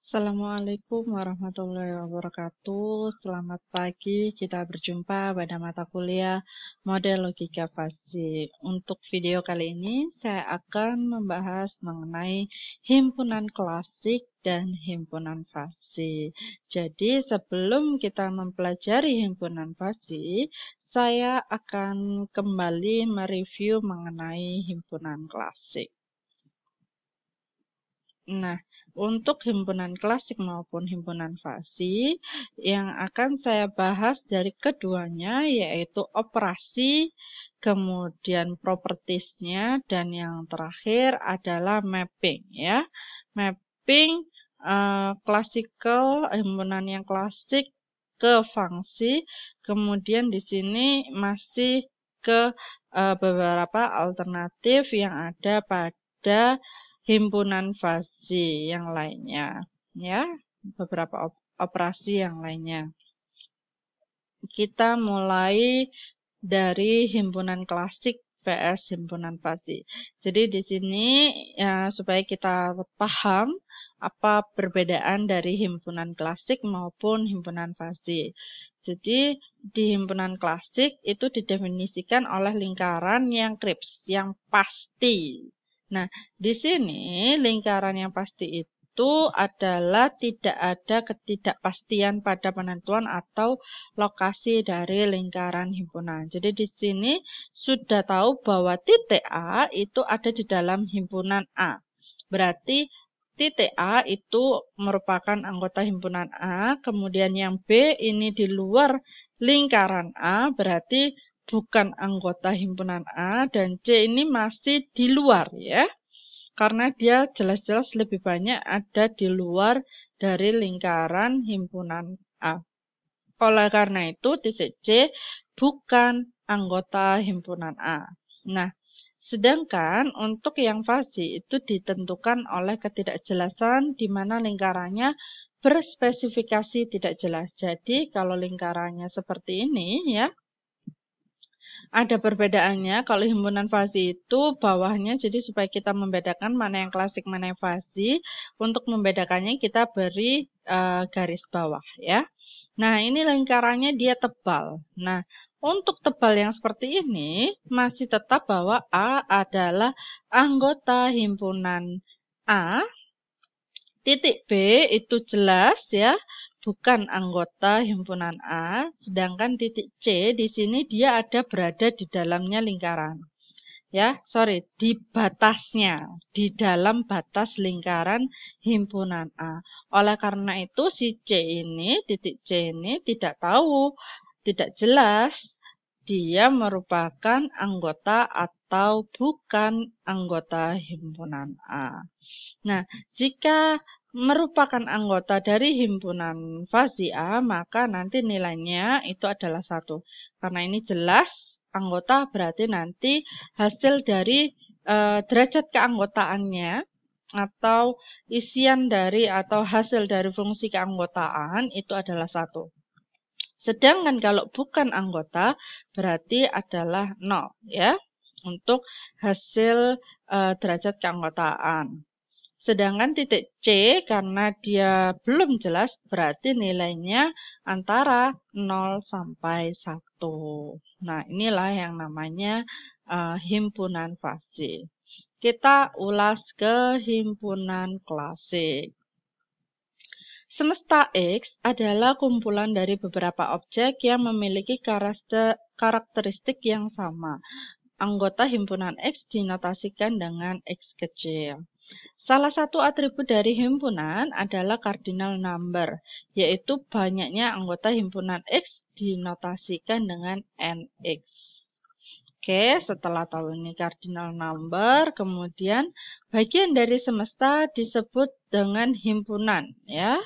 Assalamualaikum warahmatullahi wabarakatuh. Selamat pagi, kita berjumpa pada mata kuliah Model Logika Fasi. Untuk video kali ini, saya akan membahas mengenai himpunan klasik dan himpunan fasi. Jadi, sebelum kita mempelajari himpunan fasi, saya akan kembali mereview mengenai himpunan klasik. Nah, untuk himpunan klasik maupun himpunan fasi, yang akan saya bahas dari keduanya yaitu operasi, kemudian propertiesnya, dan yang terakhir adalah mapping ya. Mapping klasikal, himpunan yang klasik ke fungsi, kemudian di sini masih ke beberapa alternatif yang ada pada himpunan fasi yang lainnya, ya, beberapa operasi yang lainnya. Kita mulai dari himpunan klasik vs himpunan fasi. Jadi di sini ya, supaya kita paham apa perbedaan dari himpunan klasik maupun himpunan fasi. Jadi di himpunan klasik itu didefinisikan oleh lingkaran yang krips, yang pasti. Nah, di sini lingkaran yang pasti itu adalah tidak ada ketidakpastian pada penentuan atau lokasi dari lingkaran himpunan. Jadi di sini sudah tahu bahwa titik A itu ada di dalam himpunan A. Berarti titik A itu merupakan anggota himpunan A, kemudian yang B ini di luar lingkaran A, berarti bukan anggota himpunan A, dan C ini masih di luar ya. Karena dia jelas-jelas lebih banyak ada di luar dari lingkaran himpunan A. Oleh karena itu, titik C bukan anggota himpunan A. Nah, sedangkan untuk yang fasi itu ditentukan oleh ketidakjelasan di mana lingkarannya berspesifikasi tidak jelas. Jadi, kalau lingkarannya seperti ini ya, ada perbedaannya. Kalau himpunan fasi itu bawahnya, jadi supaya kita membedakan mana yang klasik, mana yang fasi, untuk membedakannya kita beri garis bawah ya. Nah, ini lingkarannya dia tebal. Nah, untuk tebal yang seperti ini, masih tetap bahwa A adalah anggota himpunan A. Titik B itu jelas ya, bukan anggota himpunan A. Sedangkan titik C di sini dia ada berada di dalamnya lingkaran. Ya, sorry, di batasnya, di dalam batas lingkaran himpunan A. Oleh karena itu, si C ini, titik C ini tidak tahu, tidak jelas, dia merupakan anggota atau bukan anggota himpunan A. Nah, jika merupakan anggota dari himpunan fasi A, maka nanti nilainya itu adalah 1. Karena ini jelas anggota berarti nanti hasil dari derajat keanggotaannya atau isian dari atau hasil dari fungsi keanggotaan itu adalah 1. Sedangkan kalau bukan anggota berarti adalah 0 ya untuk hasil derajat keanggotaan. Sedangkan titik C karena dia belum jelas berarti nilainya antara 0 sampai 1. Nah, inilah yang namanya himpunan fasi. Kita ulas ke himpunan klasik. Semesta X adalah kumpulan dari beberapa objek yang memiliki karakteristik yang sama. Anggota himpunan X dinotasikan dengan X kecil. Salah satu atribut dari himpunan adalah cardinal number, yaitu banyaknya anggota himpunan X dinotasikan dengan NX. Oke, setelah tahu ini cardinal number, kemudian bagian dari semesta disebut dengan himpunan, ya,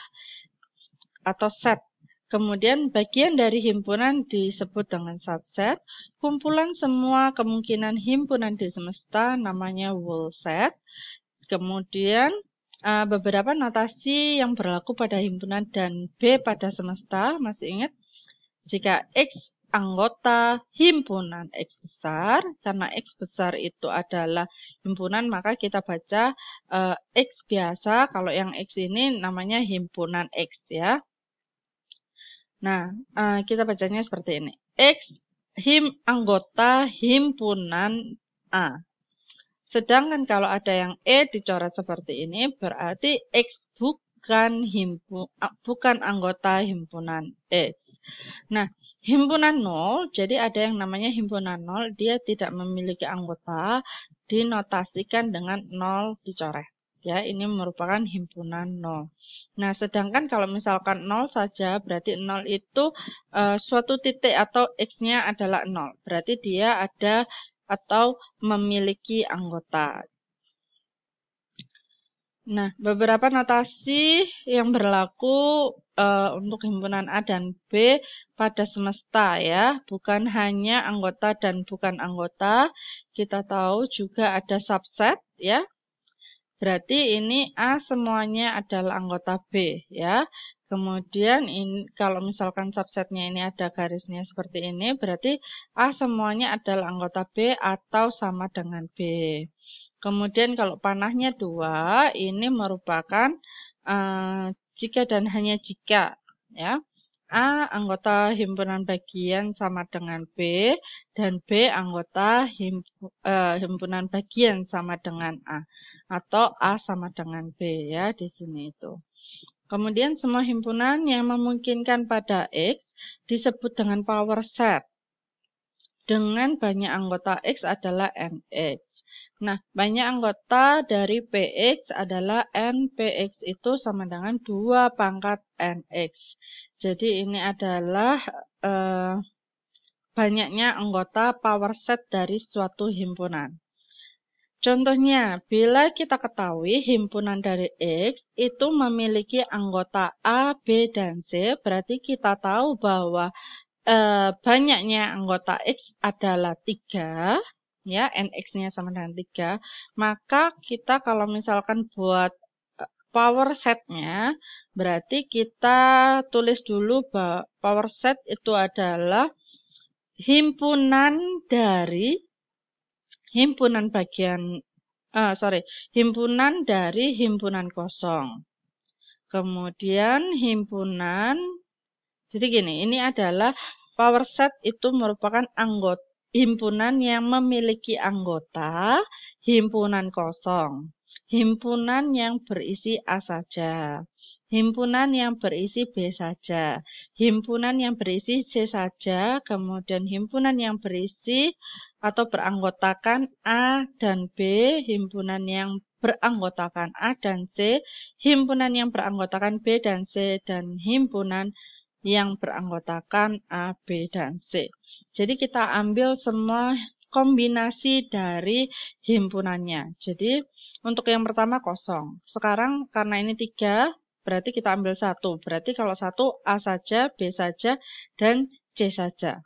atau set. Kemudian bagian dari himpunan disebut dengan subset. Kumpulan semua kemungkinan himpunan di semesta namanya whole set. Kemudian beberapa notasi yang berlaku pada himpunan dan B pada semesta, masih ingat? Jika X anggota himpunan X besar. Karena X besar itu adalah himpunan, maka kita baca X biasa. Kalau yang X ini namanya himpunan X ya. Nah, kita bacanya seperti ini. X anggota himpunan A. Sedangkan kalau ada yang E dicoret seperti ini, berarti X bukan anggota himpunan X. Nah, himpunan 0, jadi ada yang namanya himpunan 0, dia tidak memiliki anggota, dinotasikan dengan 0 dicoret. Ya, ini merupakan himpunan 0. Nah, sedangkan kalau misalkan 0 saja, berarti 0 itu suatu titik atau X-nya adalah 0. Berarti dia ada atau memiliki anggota. Nah, beberapa notasi yang berlaku untuk himpunan A dan B pada semesta ya, bukan hanya anggota dan bukan anggota. Kita tahu juga ada subset ya. Berarti ini A semuanya adalah anggota B ya. Kemudian kalau misalkan subsetnya ini ada garisnya seperti ini, berarti A semuanya adalah anggota B atau sama dengan B. Kemudian kalau panahnya 2, ini merupakan jika dan hanya jika ya. A anggota himpunan bagian sama dengan B, dan B anggota himpunan bagian sama dengan A. Atau A sama dengan B ya di sini itu. Kemudian semua himpunan yang memungkinkan pada X disebut dengan power set. Dengan banyak anggota X adalah NX. Nah, banyak anggota dari PX adalah NPX itu sama dengan 2 pangkat NX. Jadi ini adalah banyaknya anggota power set dari suatu himpunan. Contohnya, bila kita ketahui himpunan dari X itu memiliki anggota A, B, dan C, berarti kita tahu bahwa banyaknya anggota X adalah 3, ya, NX-nya sama dengan 3, maka kita kalau misalkan buat power set-nya, berarti kita tulis dulu bahwa power set itu adalah himpunan dari himpunan dari himpunan kosong. Kemudian jadi gini, ini adalah power set itu merupakan himpunan yang memiliki anggota himpunan kosong. Himpunan yang berisi A saja. Himpunan yang berisi B saja. Himpunan yang berisi C saja. Kemudian himpunan yang berisi atau beranggotakan A dan B. Himpunan yang beranggotakan A dan C. Himpunan yang beranggotakan B dan C. Dan himpunan yang beranggotakan A, B, dan C. Jadi kita ambil semua kombinasi dari himpunannya. Jadi untuk yang pertama kosong. Sekarang karena ini 3, berarti kita ambil 1. Berarti kalau 1 A saja, B saja, dan C saja.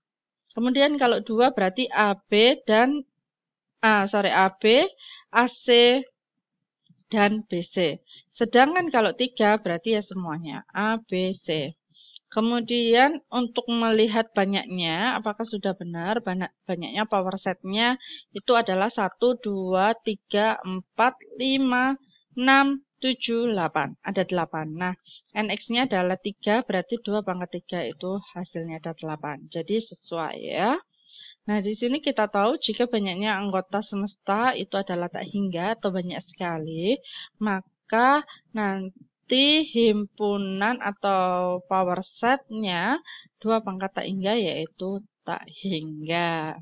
Kemudian kalau 2 berarti AB, AC, dan BC. Sedangkan kalau 3 berarti ya semuanya A, B, C. Kemudian untuk melihat banyaknya, apakah sudah benar banyaknya power set-nya itu adalah 1, 2, 3, 4, 5, 6, 7, 8. Ada 8. Nah, NX-nya adalah 3, berarti 2 pangkat 3 itu hasilnya ada 8. Jadi sesuai ya. Nah, di sini kita tahu jika banyaknya anggota semesta itu adalah tak hingga atau banyak sekali, maka nanti himpunan atau power set-nya 2 pangkat tak hingga yaitu tak hingga.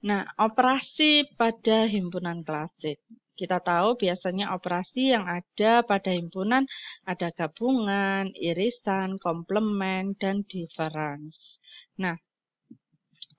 Nah, operasi pada himpunan klasik. Kita tahu biasanya operasi yang ada pada himpunan ada gabungan, irisan, komplement, dan diferans. Nah,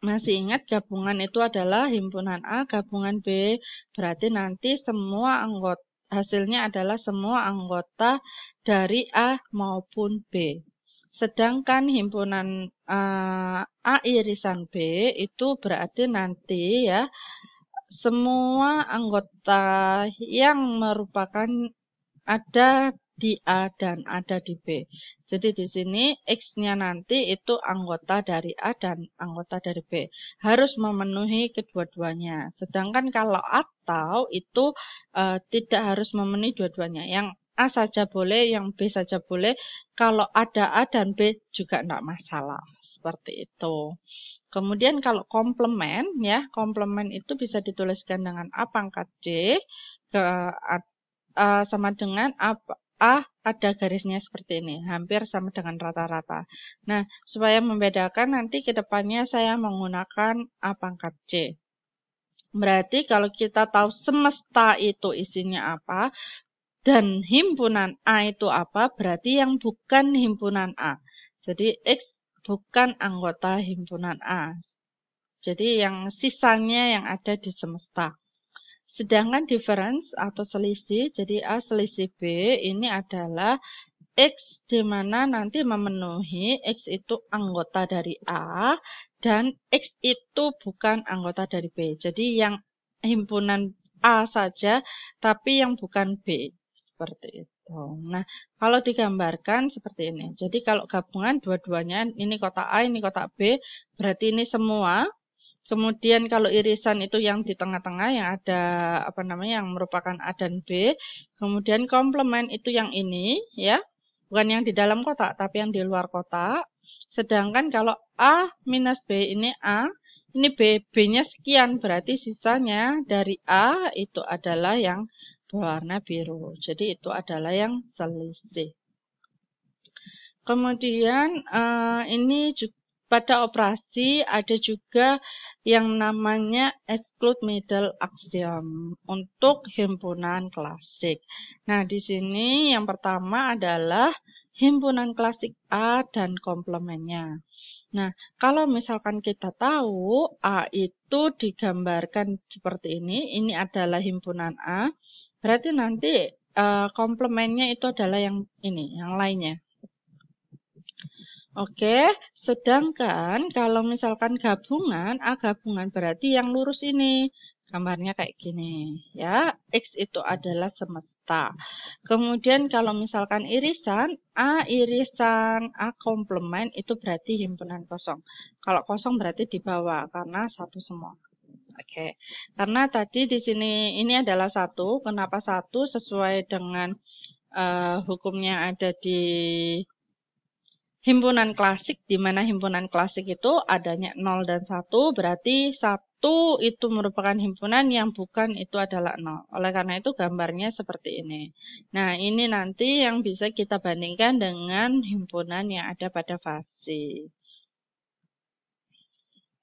masih ingat gabungan itu adalah himpunan A, gabungan B, berarti nanti semua anggota hasilnya adalah semua anggota dari A maupun B. Sedangkan himpunan A irisan B itu berarti nanti ya semua anggota yang merupakan ada di A dan ada di B. Jadi di sini X-nya nanti itu anggota dari A dan anggota dari B. Harus memenuhi kedua-duanya. Sedangkan kalau atau itu tidak harus memenuhi dua-duanya. Yang A saja boleh, yang B saja boleh. Kalau ada A dan B juga tidak masalah. Seperti itu. Kemudian kalau komplement, ya, komplement itu bisa dituliskan dengan A pangkat C sama dengan A ada garisnya seperti ini, hampir sama dengan rata-rata. Nah, supaya membedakan nanti ke depannya saya menggunakan A pangkat C. Berarti kalau kita tahu semesta itu isinya apa, dan himpunan A itu apa, berarti yang bukan himpunan A. Jadi X bukan anggota himpunan A. Jadi yang sisanya yang ada di semesta. Sedangkan difference atau selisih, jadi A selisih B ini adalah X di mana nanti memenuhi X itu anggota dari A dan X itu bukan anggota dari B. Jadi yang himpunan A saja tapi yang bukan B. Seperti itu. Nah, kalau digambarkan seperti ini. Jadi kalau gabungan dua-duanya, ini kotak A, ini kotak B, berarti ini semua. Kemudian kalau irisan itu yang di tengah-tengah yang ada apa namanya yang merupakan A dan B. Kemudian komplement itu yang ini ya. Bukan yang di dalam kotak tapi yang di luar kotak. Sedangkan kalau A minus B ini A, ini B, B-nya sekian berarti sisanya dari A itu adalah yang berwarna biru. Jadi itu adalah yang selisih. Kemudian ini juga pada operasi ada juga yang namanya exclude middle axiom untuk himpunan klasik. Nah, di sini yang pertama adalah himpunan klasik A dan komplemennya. Nah, kalau misalkan kita tahu A itu digambarkan seperti ini adalah himpunan A, berarti nanti komplemennya itu adalah yang ini, yang lainnya. Oke, sedangkan kalau misalkan gabungan, A gabungan berarti yang lurus ini. Gambarnya kayak gini, ya. X itu adalah semesta. Kemudian kalau misalkan irisan, A irisan A komplement itu berarti himpunan kosong. Kalau kosong berarti di bawah, karena satu semua. Oke, karena tadi di sini ini adalah satu. Kenapa satu? Sesuai dengan hukumnya ada di himpunan klasik, di mana himpunan klasik itu adanya 0 dan 1, berarti 1 itu merupakan himpunan yang bukan itu adalah 0. Oleh karena itu gambarnya seperti ini. Nah, ini nanti yang bisa kita bandingkan dengan himpunan yang ada pada fasi.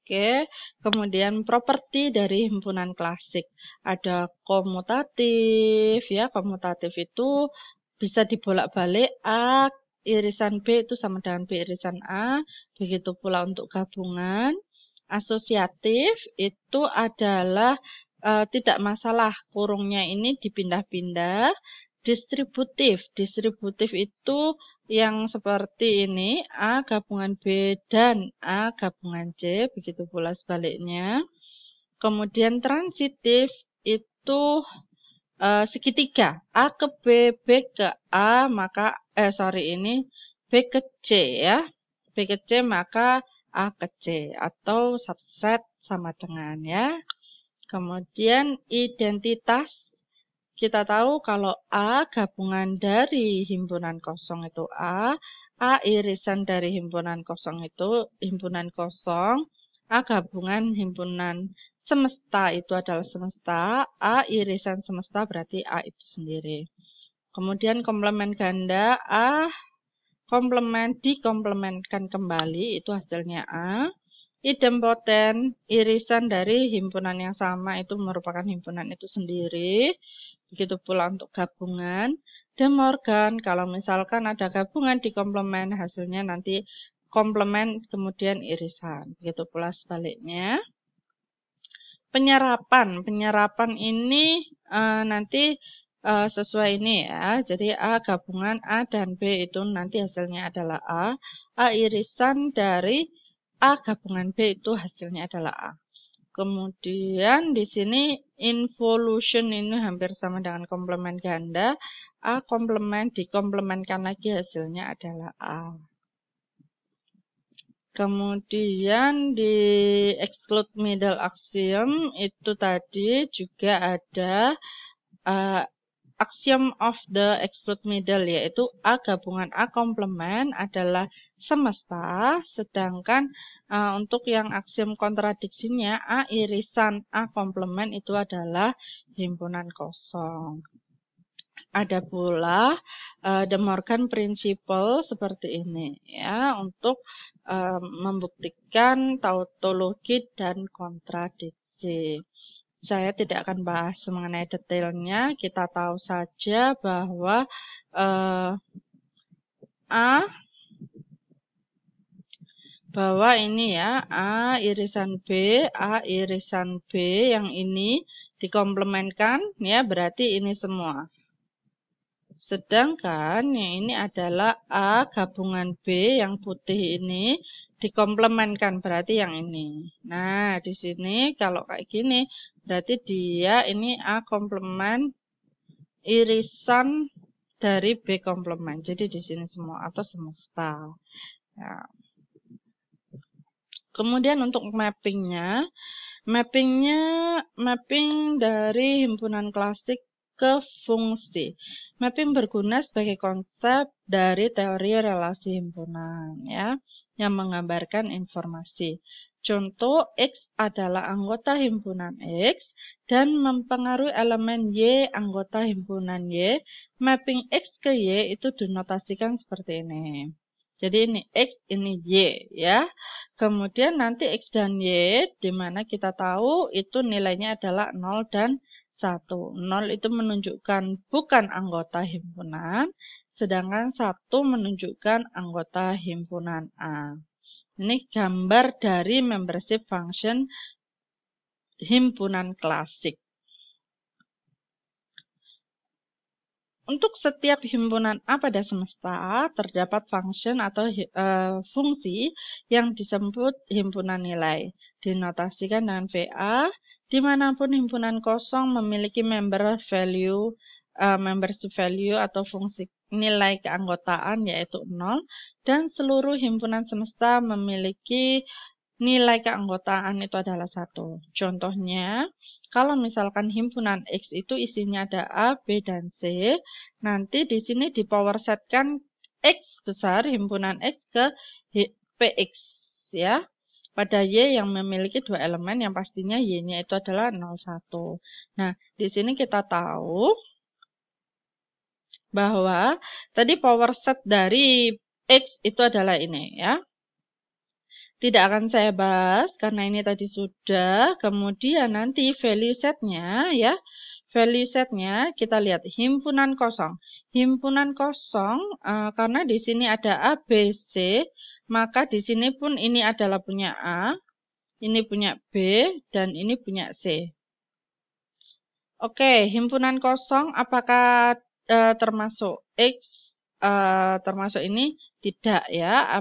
Oke, kemudian properti dari himpunan klasik. Ada komutatif, ya, komutatif itu bisa dibolak-balik A irisan B itu sama dengan B irisan A. Begitu pula untuk gabungan. Asosiatif itu adalah tidak masalah kurungnya ini dipindah-pindah. Distributif. Distributif itu yang seperti ini, A gabungan B dan A gabungan C. Begitu pula sebaliknya. Kemudian transitif itu segitiga. A ke B, B ke A, maka ini B ke C ya. B ke C maka A ke C atau subset sama dengan ya. Kemudian identitas kita tahu kalau A gabungan dari himpunan kosong itu A irisan dari himpunan kosong itu himpunan kosong, A gabungan himpunan semesta itu adalah semesta, A irisan semesta berarti A itu sendiri. Kemudian komplement ganda, A komplement dikomplementkan kembali, itu hasilnya A. Idempoten, irisan dari himpunan yang sama itu merupakan himpunan itu sendiri. Begitu pula untuk gabungan. De Morgan, kalau misalkan ada gabungan di komplement, hasilnya nanti komplement kemudian irisan. Begitu pula sebaliknya. Penyerapan ini nanti sesuai ini ya. Jadi A gabungan A dan B itu nanti hasilnya adalah A. A irisan dari A gabungan B itu hasilnya adalah A. Kemudian di sini involution ini hampir sama dengan komplement ganda. A komplement, dikomplementkan lagi hasilnya adalah A. Kemudian di exclude middle axiom itu tadi juga ada axiom of the exclude middle, yaitu A gabungan A komplement adalah semesta, sedangkan untuk yang aksiom kontradiksinya A irisan A komplement itu adalah himpunan kosong. Ada pula De Morgan Principle seperti ini ya, untuk membuktikan tautologi dan kontradiksi. Saya tidak akan bahas mengenai detailnya, kita tahu saja bahwa ini ya, A irisan B yang ini dikomplementkan ya, berarti ini semua. Sedangkan yang ini adalah A gabungan B yang putih ini dikomplementkan, berarti yang ini. Nah, di sini kalau kayak gini berarti dia ini A komplement irisan dari B komplement. Jadi di sini semua atau semesta. Ya. Kemudian untuk mappingnya mapping dari himpunan klasik ke fungsi. Mapping berguna sebagai konsep dari teori relasi himpunan ya, yang menggambarkan informasi. Contoh, X adalah anggota himpunan X dan mempengaruhi elemen Y anggota himpunan Y. Mapping X ke Y itu dinotasikan seperti ini. Jadi ini X, ini Y ya. Kemudian nanti X dan Y, di mana kita tahu itu nilainya adalah 0 dan 1. 0 itu menunjukkan bukan anggota himpunan, sedangkan 1 menunjukkan anggota himpunan A. Ini gambar dari membership function himpunan klasik. Untuk setiap himpunan A pada semesta, terdapat function atau fungsi yang disebut himpunan nilai. Dinotasikan dengan VA, dimanapun himpunan kosong memiliki membership value atau fungsi nilai keanggotaan yaitu 0, dan seluruh himpunan semesta memiliki nilai keanggotaan itu adalah 1. Contohnya, kalau misalkan himpunan X itu isinya ada A, B, dan C, nanti di sini di power setkan X besar, himpunan X ke PX ya. Pada Y yang memiliki 2 elemen yang pastinya Y-nya itu adalah 0, 1. Nah, di sini kita tahu bahwa tadi power set dari X itu adalah ini ya. Tidak akan saya bahas karena ini tadi sudah. Kemudian nanti value setnya ya. Value setnya kita lihat himpunan kosong. Himpunan kosong karena di sini ada A, B, C, maka di sini pun ini adalah punya A, ini punya B, dan ini punya C. Oke, himpunan kosong apakah termasuk X? Termasuk ini tidak ya.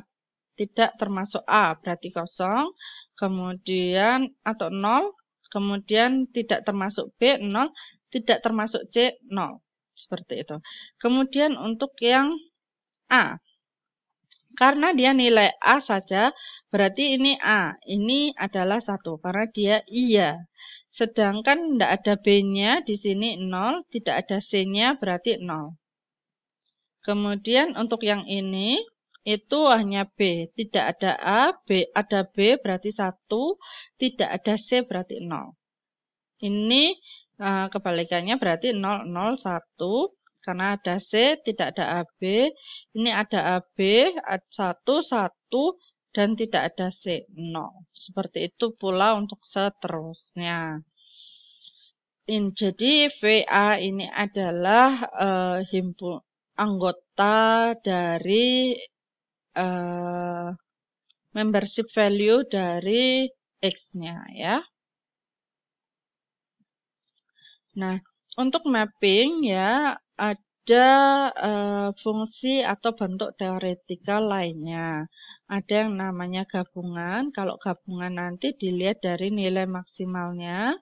Tidak termasuk A, berarti kosong, kemudian atau 0, kemudian tidak termasuk B, 0, tidak termasuk C, 0. Seperti itu. Kemudian untuk yang A, karena dia nilai A saja, berarti ini A. Ini adalah 1, karena dia iya. Sedangkan tidak ada B-nya, di sini 0, tidak ada C-nya, berarti 0. Kemudian untuk yang ini, itu hanya B, tidak ada A, B ada B berarti 1, tidak ada C berarti 0. Ini kebalikannya berarti 0, 0, 1, karena ada C, tidak ada AB, ini ada AB, 1, 1, dan tidak ada C, 0. Seperti itu pula untuk seterusnya. Jadi VA ini adalah anggota dari membership value dari X-nya ya. Nah, untuk mapping ya ada fungsi atau bentuk teoretikal lainnya. Ada yang namanya gabungan. Kalau gabungan nanti dilihat dari nilai maksimalnya.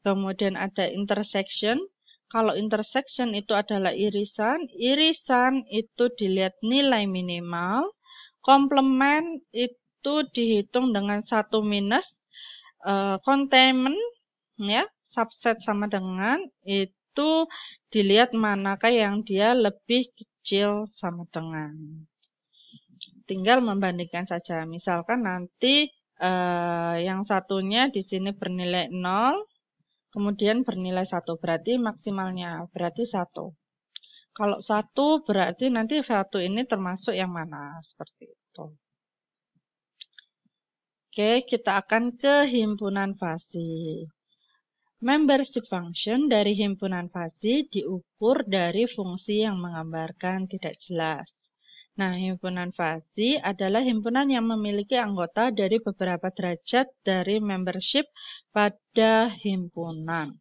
Kemudian ada intersection. Kalau intersection itu adalah irisan. Irisan itu dilihat nilai minimal. Komplement itu dihitung dengan 1 minus. Containment, ya, subset sama dengan, itu dilihat manakah yang dia lebih kecil sama dengan. Tinggal membandingkan saja. Misalkan nanti yang satunya di sini bernilai 0. Kemudian bernilai 1, berarti maksimalnya berarti 1. Kalau 1 berarti nanti 1 ini termasuk yang mana? Seperti itu. Oke, kita akan ke himpunan fasi. Membership function dari himpunan fasi diukur dari fungsi yang menggambarkan tidak jelas. Nah, himpunan fasi adalah himpunan yang memiliki anggota dari beberapa derajat dari membership pada himpunan.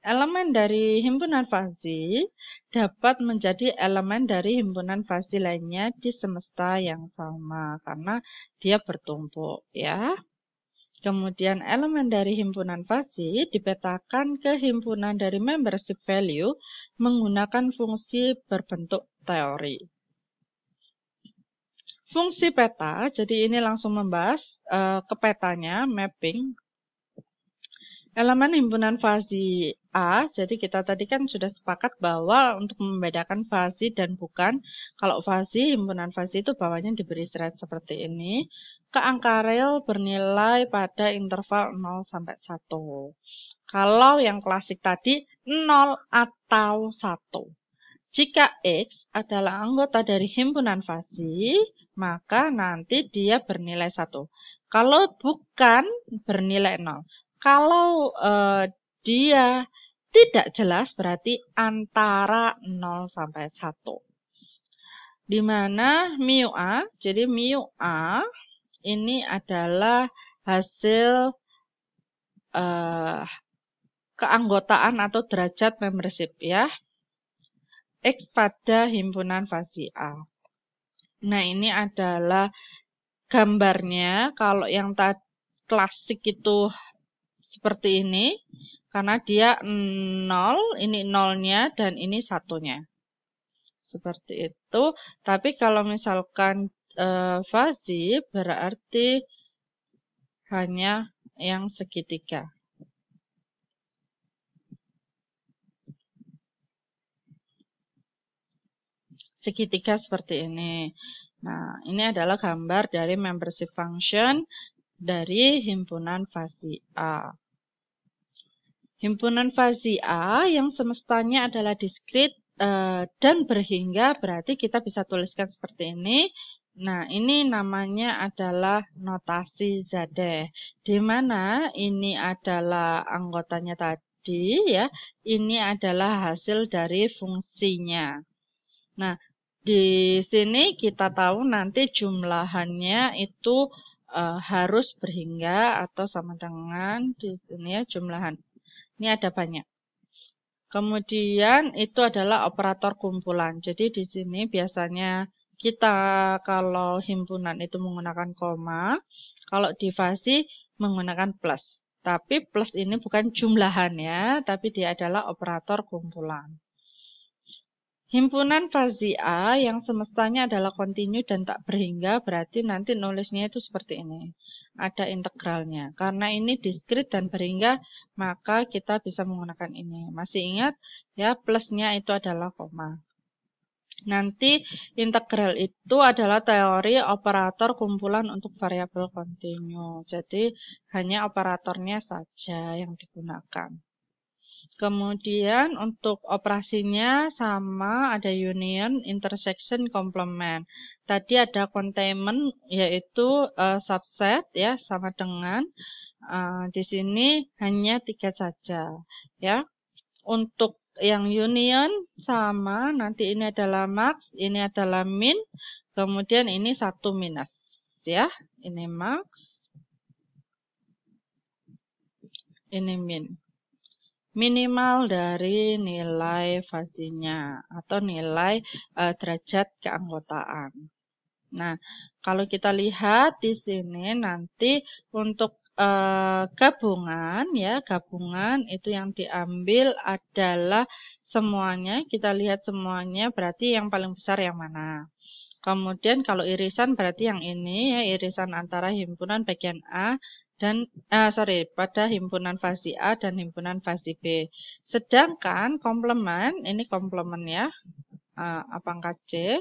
Elemen dari himpunan fasi dapat menjadi elemen dari himpunan fasi lainnya di semesta yang sama karena dia bertumpuk, ya. Kemudian elemen dari himpunan fasi dipetakan ke himpunan dari membership value menggunakan fungsi berbentuk teori. Fungsi peta, jadi ini langsung membahas ke petanya, mapping. Elemen himpunan fasi A, jadi kita tadi kan sudah sepakat bahwa untuk membedakan fasi dan bukan, kalau fasi, himpunan fasi itu bawahnya diberi seret seperti ini. Ke angka real bernilai pada interval 0 sampai 1. Kalau yang klasik tadi 0 atau 1. Jika X adalah anggota dari himpunan fasi, maka nanti dia bernilai 1. Kalau bukan, bernilai 0. Kalau dia tidak jelas, berarti antara 0 sampai 1. Di mana mu A, jadi mu A ini adalah hasil keanggotaan atau derajat membership, ya. X pada himpunan fasi A. Nah, ini adalah gambarnya. Kalau yang klasik itu seperti ini, karena dia 0, ini 0-nya, dan ini 1-nya. Seperti itu. Tapi kalau misalkan fasi, berarti hanya yang segitiga. Segitiga seperti ini. Nah, ini adalah gambar dari membership function dari himpunan fasi A. Himpunan fasi A yang semestanya adalah diskrit dan berhingga, berarti kita bisa tuliskan seperti ini. Nah, ini namanya adalah notasi Zadeh, di mana ini adalah anggotanya tadi, ya. Ini adalah hasil dari fungsinya. Nah, di sini kita tahu nanti jumlahannya itu harus berhingga atau sama dengan di sini, ya, jumlahan. Ini ada banyak. Kemudian itu adalah operator kumpulan. Jadi di sini biasanya kita kalau himpunan itu menggunakan koma, kalau di fasi menggunakan plus. Tapi plus ini bukan jumlahan, ya, tapi dia adalah operator kumpulan. Himpunan fasi A yang semestanya adalah kontinu dan tak berhingga, berarti nanti nulisnya itu seperti ini. Ada integralnya. Karena ini diskrit dan berhingga, maka kita bisa menggunakan ini. Masih ingat, ya, plusnya itu adalah koma. Nanti integral itu adalah teori operator kumpulan untuk variabel kontinu. Jadi hanya operatornya saja yang digunakan. Kemudian untuk operasinya sama, ada union, intersection, complement. Tadi ada containment, yaitu subset, ya, sama dengan. Di sini hanya 3 saja, ya. Untuk yang union sama, nanti ini adalah max, ini adalah min, kemudian ini 1 minus, ya. Ini max, ini min. Minimal dari nilai fasinya atau nilai derajat keanggotaan. Nah, kalau kita lihat di sini nanti untuk gabungan, ya, gabungan itu yang diambil adalah semuanya, kita lihat semuanya, berarti yang paling besar yang mana. Kemudian kalau irisan berarti yang ini ya, irisan antara himpunan bagian A dan pada himpunan fasi A dan himpunan fasi B. Sedangkan komplement, ini komplement ya, A pangkat C,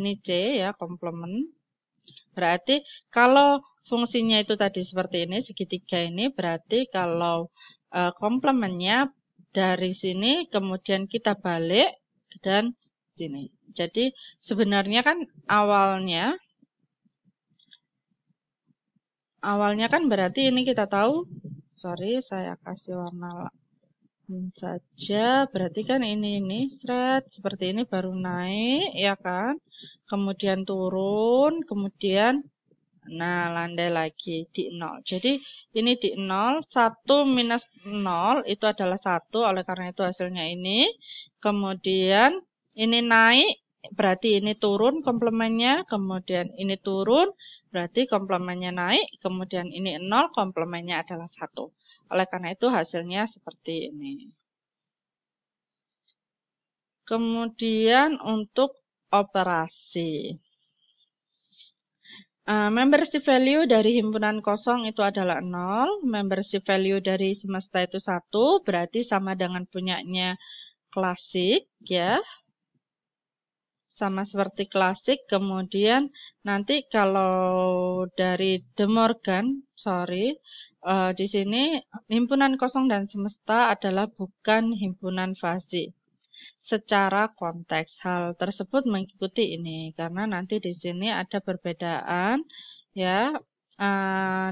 ini C ya, komplement. Berarti kalau fungsinya itu tadi seperti ini, segitiga ini, berarti kalau komplemennya dari sini kemudian kita balik dan sini. Jadi sebenarnya kan awalnya kan berarti ini kita tahu, sorry saya kasih warna saja, berarti kan ini seret seperti ini baru naik ya kan, kemudian turun, kemudian nah landai lagi di 0. Jadi ini di 0, 1 minus 0 itu adalah 1, oleh karena itu hasilnya ini. Kemudian ini naik, berarti ini turun komplemennya, kemudian ini turun, berarti komplemennya naik, kemudian ini 0, komplemennya adalah 1. Oleh karena itu hasilnya seperti ini. Kemudian untuk operasi. Membership value dari himpunan kosong itu adalah 0. Membership value dari semesta itu 1, berarti sama dengan punyanya klasik ya. Sama seperti klasik. Kemudian nanti kalau dari De Morgan, di sini himpunan kosong dan semesta adalah bukan himpunan fasi. Secara konteks hal tersebut mengikuti ini karena nanti di sini ada perbedaan ya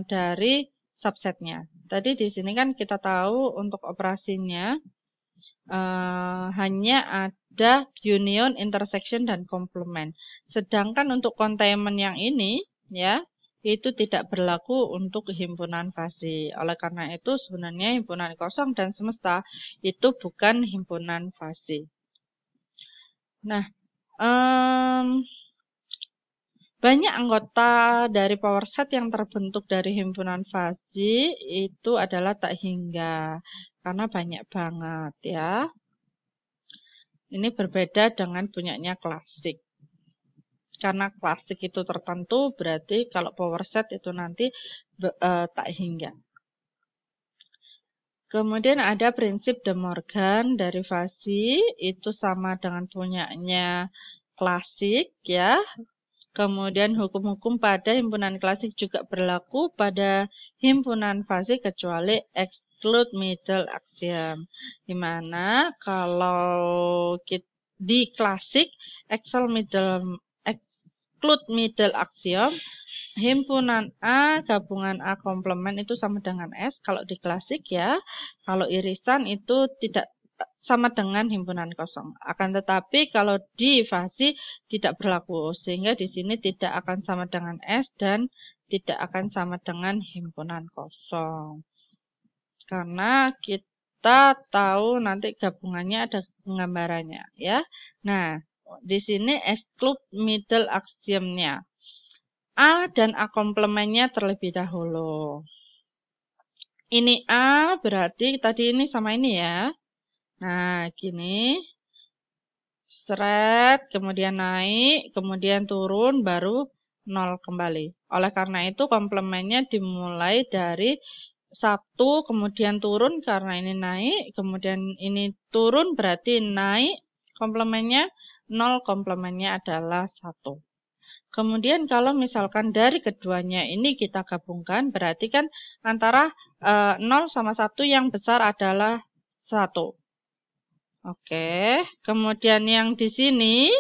dari subsetnya. Tadi di sini kan kita tahu untuk operasinya hanya ada union, intersection, dan komplement. Sedangkan untuk containment yang ini, ya, itu tidak berlaku untuk himpunan fasi. Oleh karena itu, sebenarnya himpunan kosong dan semesta itu bukan himpunan fasi. Nah, banyak anggota dari power set yang terbentuk dari himpunan fasi itu adalah tak hingga. Karena banyak banget ya. Ini berbeda dengan punyanya klasik. Karena klasik itu tertentu, berarti kalau power set itu nanti tak hingga. Kemudian ada prinsip De Morgan dari fasi, itu sama dengan punyanya klasik ya. Kemudian hukum-hukum pada himpunan klasik juga berlaku pada himpunan fasi kecuali exclude middle axiom. Dimana kalau di klasik exclude middle axiom, himpunan A gabungan A komplement itu sama dengan S. Kalau di klasik ya, kalau irisan itu tidak sama dengan himpunan kosong. Akan tetapi kalau di fasi tidak berlaku, sehingga di sini tidak akan sama dengan S dan tidak akan sama dengan himpunan kosong. Karena kita tahu nanti gabungannya ada penggambarannya ya. Nah, di sini exclude middle axiom-nya. A dan A komplemennya terlebih dahulu. Ini A berarti tadi ini sama ini ya. Nah, gini. Seret, kemudian naik, kemudian turun, baru 0 kembali. Oleh karena itu komplemennya dimulai dari 1, kemudian turun karena ini naik, kemudian ini turun berarti naik komplemennya, 0 komplemennya adalah 1. Kemudian kalau misalkan dari keduanya ini kita gabungkan, berarti kan antara 0 sama 1 yang besar adalah 1. Oke, kemudian yang di sini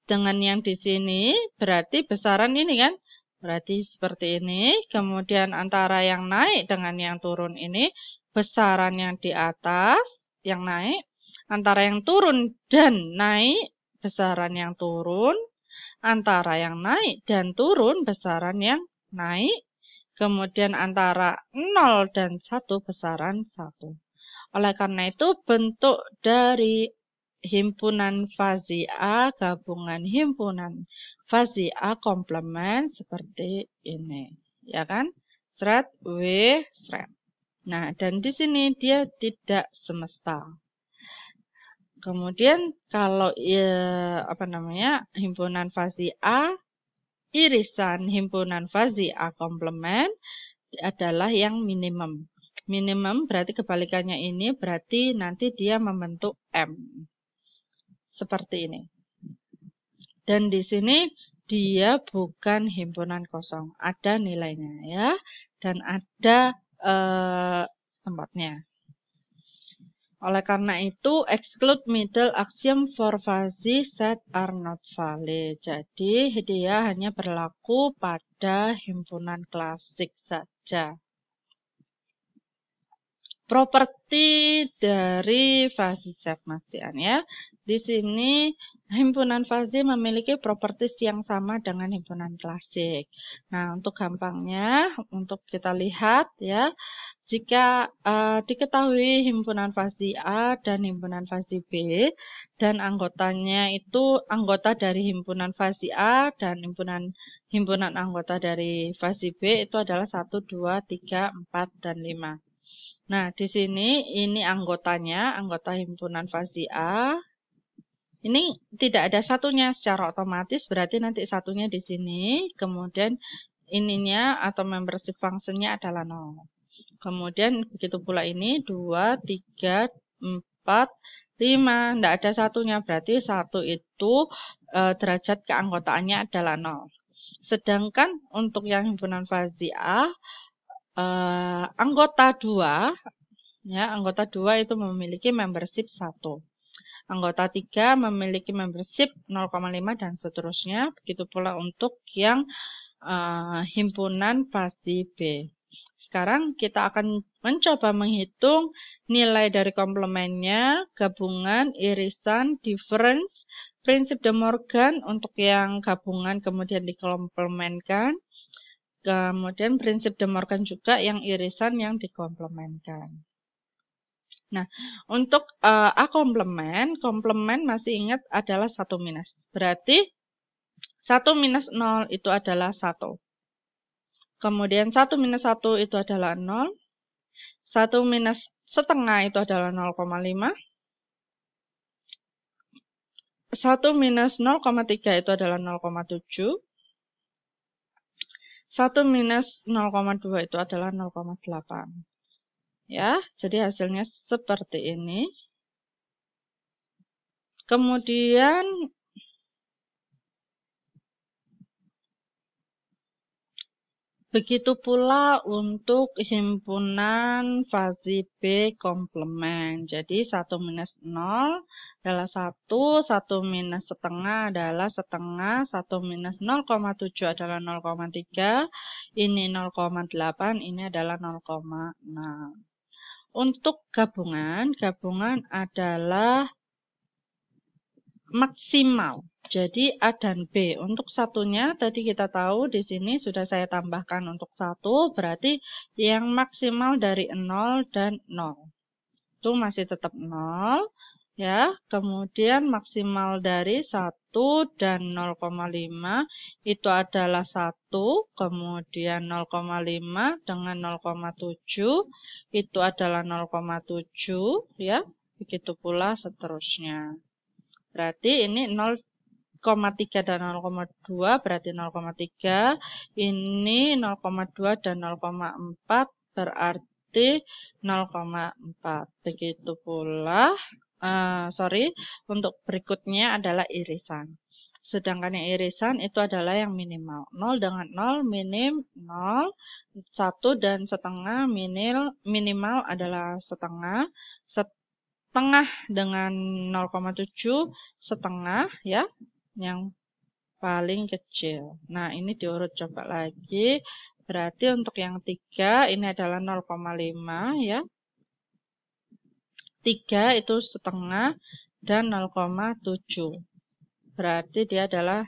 dengan yang di sini berarti besaran ini kan? Berarti seperti ini. Kemudian antara yang naik dengan yang turun ini besaran yang di atas yang naik, antara yang turun dan naik besaran yang turun, antara yang naik dan turun besaran yang naik, kemudian antara 0 dan 1 besaran 1. Oleh karena itu, bentuk dari himpunan fasi A gabungan himpunan fasi A komplement seperti ini, ya kan? Seret W seret. Nah, dan di sini dia tidak semesta. Kemudian kalau himpunan fasi A, irisan himpunan fasi A komplement adalah yang minimum. Minimum berarti kebalikannya ini berarti nanti dia membentuk M. Seperti ini. Dan di sini dia bukan himpunan kosong. Ada nilainya ya. Dan ada tempatnya. Oleh karena itu, exclude middle axiom for fuzzy set are not valid. Jadi, dia hanya berlaku pada himpunan klasik saja. Properti dari fuzzy set Mas-Ian ya. Di sini himpunan fuzzy memiliki properti yang sama dengan himpunan klasik. Nah, untuk gampangnya, untuk kita lihat ya, jika diketahui himpunan fasi A dan himpunan fasi B, dan anggotanya itu anggota dari himpunan fasi A dan himpunan anggota dari fasi B itu adalah 1, 2, 3, 4, dan 5. Nah, di sini ini anggotanya, anggota himpunan fasi A. Ini tidak ada satunya secara otomatis, berarti nanti satunya di sini, kemudian ininya atau membership functionnya adalah 0. Kemudian begitu pula ini 2, 3, 4, 5. Tidak ada satunya, berarti 1 itu derajat keanggotaannya adalah 0. Sedangkan untuk yang himpunan fasi A, anggota 2, ya, anggota 2 itu memiliki membership 1. Anggota 3 memiliki membership 0,5 dan seterusnya. Begitu pula untuk yang himpunan fasi B. Sekarang kita akan mencoba menghitung nilai dari komplemennya, gabungan, irisan, difference, prinsip De Morgan untuk yang gabungan kemudian dikomplementkan. Kemudian prinsip De Morgan juga yang irisan yang dikomplementkan. Nah, untuk A komplement masih ingat adalah 1 minus. Berarti 1 minus 0 itu adalah 1. Kemudian 1 minus 1 itu adalah 0. 1 minus setengah itu adalah 0,5. 1 minus 0,3 itu adalah 0,7. 1 minus 0,2 itu adalah 0,8. Ya, jadi hasilnya seperti ini. Kemudian begitu pula untuk himpunan fasi B komplement. Jadi 1 minus 0 adalah 1, 1 minus setengah adalah setengah, 1 minus 0,7 adalah 0,3, ini 0,8, ini adalah 0,6. Untuk gabungan adalah maksimal. Jadi A dan B. Untuk satunya tadi kita tahu di sini sudah saya tambahkan untuk 1, berarti yang maksimal dari 0 dan 0. Itu masih tetap 0 ya. Kemudian maksimal dari 1 dan 0,5 itu adalah 1, kemudian 0,5 dengan 0,7 itu adalah 0,7 ya. Begitu pula seterusnya. Berarti ini 0,3 dan 0,2 berarti 0,3. Ini 0,2 dan 0,4 berarti 0,4. Begitu pula, untuk berikutnya adalah irisan. Sedangkan yang irisan itu adalah yang minimal. 0 dengan 0 minim 0. 1 dan setengah minimal adalah setengah. Setengah dengan 0,7 setengah ya. Yang paling kecil. Nah, ini diurut coba lagi. Berarti untuk yang 3 ini adalah 0,5 ya. 3 itu setengah dan 0,7. Berarti dia adalah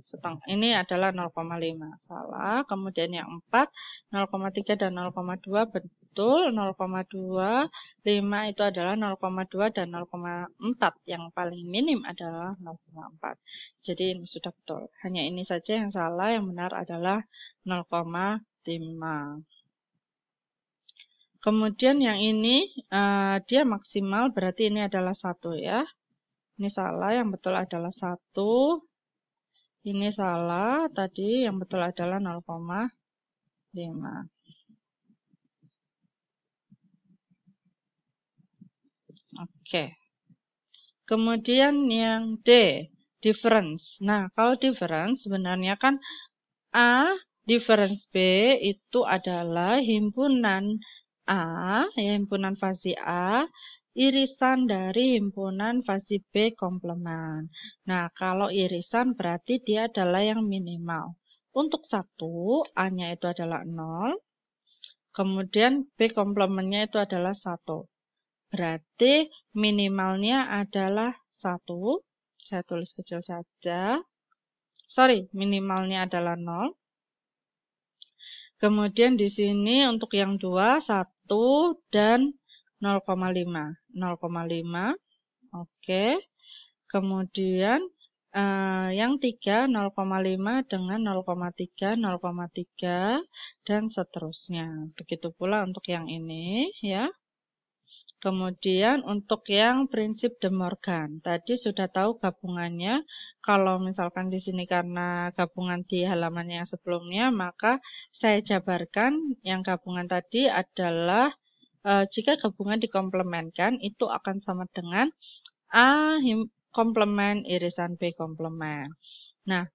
setengah. Ini adalah 0,5. Salah. Kemudian yang 4 0,3 dan 0,2 betul. 0,2 5 itu adalah 0,2 dan 0,4. Yang paling minim adalah 0,4. Jadi ini sudah betul. Hanya ini saja yang salah, yang benar adalah 0,5. Kemudian yang ini dia maksimal berarti ini adalah 1 ya. Ini salah, yang betul adalah 1. Ini salah, tadi yang betul adalah 0,5. Oke. Kemudian yang D, difference. Nah, kalau difference sebenarnya kan A difference B itu adalah himpunan A, ya, himpunan fasi A, irisan dari himpunan fasi B komplemen. Nah, kalau irisan berarti dia adalah yang minimal. Untuk 1, A-nya itu adalah 0, kemudian B komplemennya itu adalah 1. Berarti minimalnya adalah 1. Saya tulis kecil saja. Sorry, minimalnya adalah 0. Kemudian di sini untuk yang 2, 1 dan 0,5. 0,5. Oke. Kemudian yang 3, 0,5 dengan 0,3, 0,3, dan seterusnya. Begitu pula untuk yang ini, ya. Kemudian untuk yang prinsip De Morgan, tadi sudah tahu gabungannya. Kalau misalkan di sini karena gabungan di halaman yang sebelumnya, maka saya jabarkan yang gabungan tadi adalah jika gabungan dikomplementkan itu akan sama dengan A komplement irisan B komplement. Nah,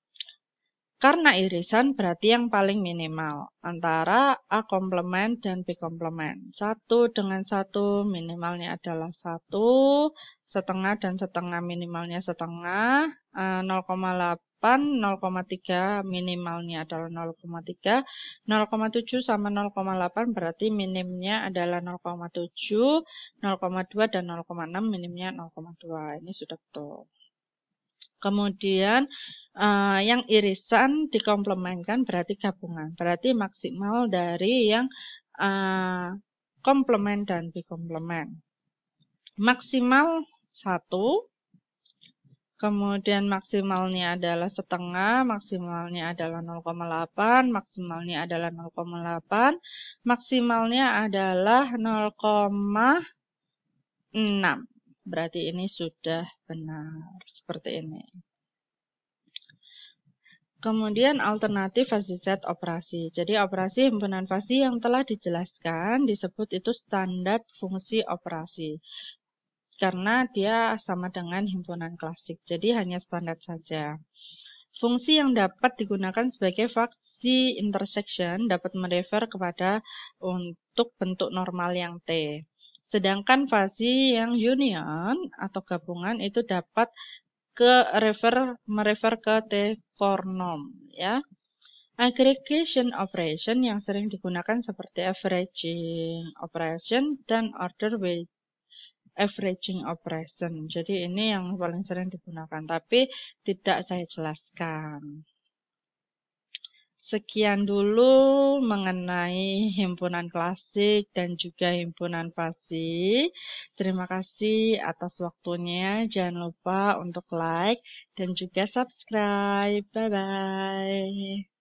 karena irisan berarti yang paling minimal antara A komplement dan B komplement. 1 dengan 1 minimalnya adalah 1, setengah dan setengah minimalnya setengah, 0,8, 0,3 minimalnya adalah 0,3, 0,7 sama 0,8 berarti minimnya adalah 0,7, 0,2 dan 0,6 minimnya 0,2. Ini sudah betul. Kemudian yang irisan dikomplementkan berarti gabungan. Berarti maksimal dari yang komplement dan bikomplement. Maksimal 1. Kemudian maksimalnya adalah setengah, maksimalnya adalah 0,8, maksimalnya adalah 0,8, maksimalnya adalah 0,6. Berarti ini sudah benar. Seperti ini. Kemudian alternatif fasi Z operasi. Jadi operasi himpunan fasi yang telah dijelaskan disebut itu standar fungsi operasi. Karena dia sama dengan himpunan klasik. Jadi hanya standar saja. Fungsi yang dapat digunakan sebagai fasi intersection dapat merefer kepada untuk bentuk normal yang T. Sedangkan fasi yang union atau gabungan itu dapat merefer ke T-core norm, ya. Aggregation operation yang sering digunakan seperti averaging operation dan order weight averaging operation. Jadi ini yang paling sering digunakan, tapi tidak saya jelaskan. Sekian dulu mengenai himpunan klasik dan juga himpunan fasi. Terima kasih atas waktunya. Jangan lupa untuk like dan juga subscribe. Bye-bye.